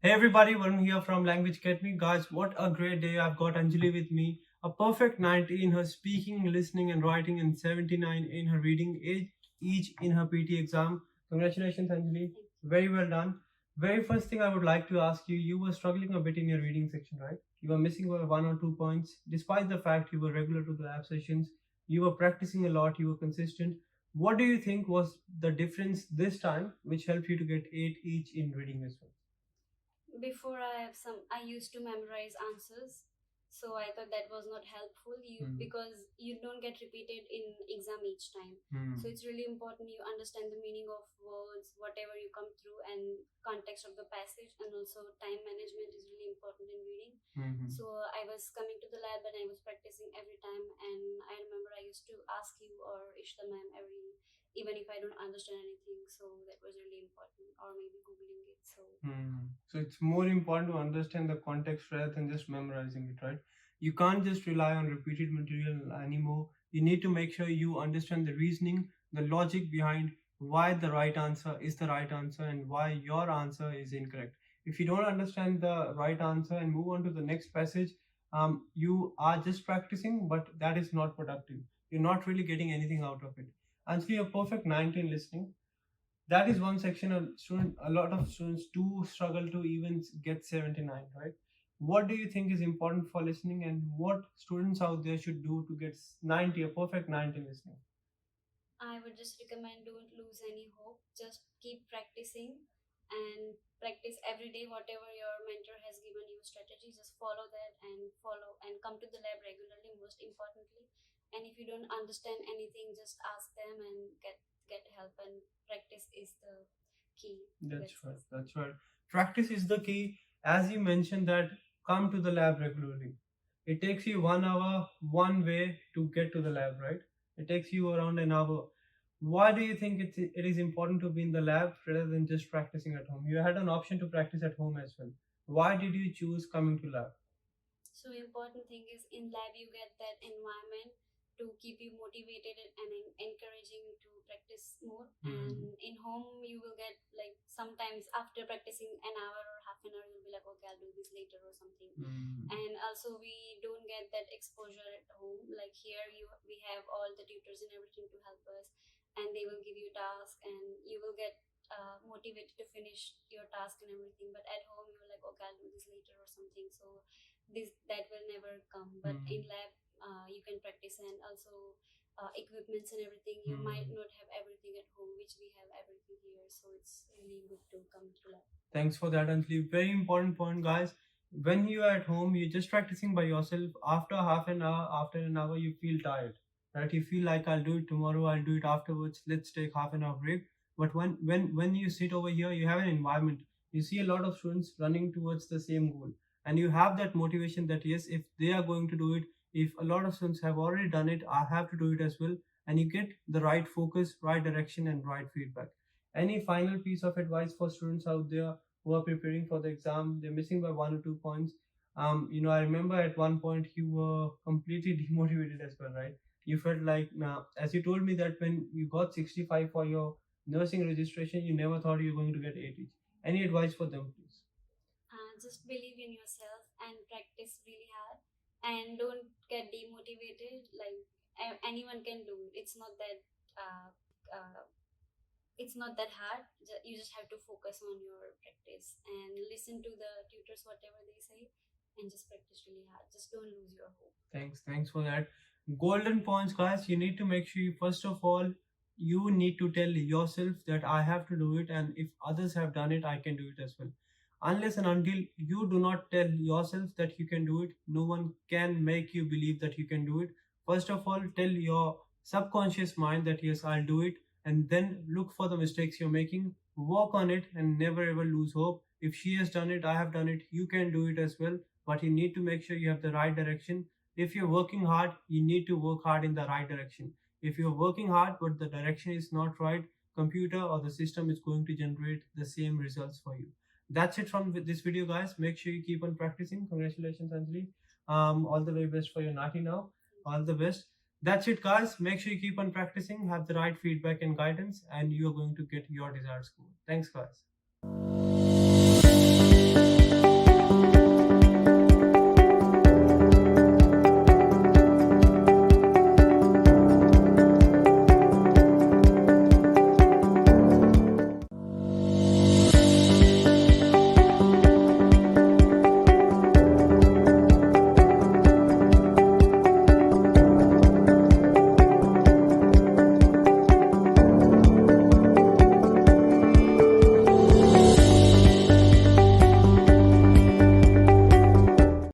Hey everybody, Varun here from 𝗪𝗚𝗴𝗂. Guys, what a great day. I've got Anjali with me. A perfect 90 in her speaking, listening and writing and 79 in her reading, each in her PTE exam. Congratulations Anjali. Very well done. Very first thing I would like to ask you, you were struggling a bit in your reading section, right? You were missing by 1 or 2 points. Despite the fact you were regular to the lab sessions, you were practicing a lot, you were consistent. What do you think was the difference this time which helped you to get 8 each in reading as well? Before I used to memorize answers, so I thought that was not helpful because you don't get repeated in exam each time. So it's really important you understand the meaning of words, whatever you come through, and context of the passage, and also time management is really important in reading. So I was coming to the lab and I was practicing every time, and I remember I used to ask you or Ishta ma'am even if I don't understand anything, so that was really important, or maybe googling it. So it's more important to understand the context rather than just memorizing it, right? You can't just rely on repeated material anymore. You need to make sure you understand the reasoning, the logic behind why the right answer is the right answer and why your answer is incorrect. If you don't understand the right answer and move on to the next passage, you are just practicing, but that is not productive. You're not really getting anything out of it. Actually, a perfect 19 listening. That is one section a lot of students do struggle to even get 79, right? What do you think is important for listening, and what students out there should do to get 90, a perfect 90 listening? I would just recommend don't lose any hope. Just keep practicing and practice every day whatever your mentor has given you strategy. Just follow that and come to the lab regularly, most importantly. And if you don't understand anything, just ask them and get help, and practice is the key. That's right. Practice is the key. As you mentioned that come to the lab regularly. It takes you 1 hour one way to get to the lab, right? It takes you around an hour. Why do you think it is important to be in the lab rather than just practicing at home? You had an option to practice at home as well. Why did you choose coming to lab? So important thing is in lab you get that environment to keep you motivated and encouraging you to practice more. And in home you will get like sometimes after practicing an hour or half an hour you'll be like, okay, I'll do this later or something. And also we don't get that exposure at home. Like here we have all the tutors and everything to help us, and they will give you tasks and you will get motivated to finish your task and everything. But at home you're like, okay, I'll do this later or something, so that will never come. But in lab you can practice, and also equipments and everything. You might not have everything at home, which we have everything here, so it's really good to come to lab. Thanks for that, Anjali. Very important point, guys. When you are at home, you're just practicing by yourself. After half an hour, after an hour, you feel tired, right? You feel like I'll do it tomorrow, I'll do it afterwards, let's take half an hour break. But when you sit over here, you have an environment. You see a lot of students running towards the same goal, and you have that motivation that yes, if they are going to do it, if a lot of students have already done it, I have to do it as well. And you get the right focus, right direction and right feedback. Any final piece of advice for students out there who are preparing for the exam? They're missing by 1 or 2 points. I remember at one point you were completely demotivated as well, right? You felt like, as you told me that when you got 65 for your nursing registration, you never thought you were going to get 80. Any advice for them, please? Just believe in yourself and practice really hard, and don't get demotivated. Like anyone can do it. It's not that hard. You just have to focus on your practice and listen to the tutors whatever they say, and just practice really hard. Just don't lose your hope. Thanks for that. Golden points, guys. You need to make sure first of all you need to tell yourself that I have to do it, and if others have done it, I can do it as well. Unless and until you do not tell yourself that you can do it, no one can make you believe that you can do it. First of all, tell your subconscious mind that yes, I'll do it, and then look for the mistakes you're making, work on it, and never ever lose hope. If she has done it, I have done it, you can do it as well. But you need to make sure you have the right direction. If you're working hard, you need to work hard in the right direction. If you're working hard but the direction is not right, computer or the system is going to generate the same results for you. That's it from this video, guys. Make sure you keep on practicing. Congratulations, Anjali. All the very best for your 90 now. All the best. That's it, guys. Make sure you keep on practicing, have the right feedback and guidance, and you are going to get your desired score. Thanks, guys.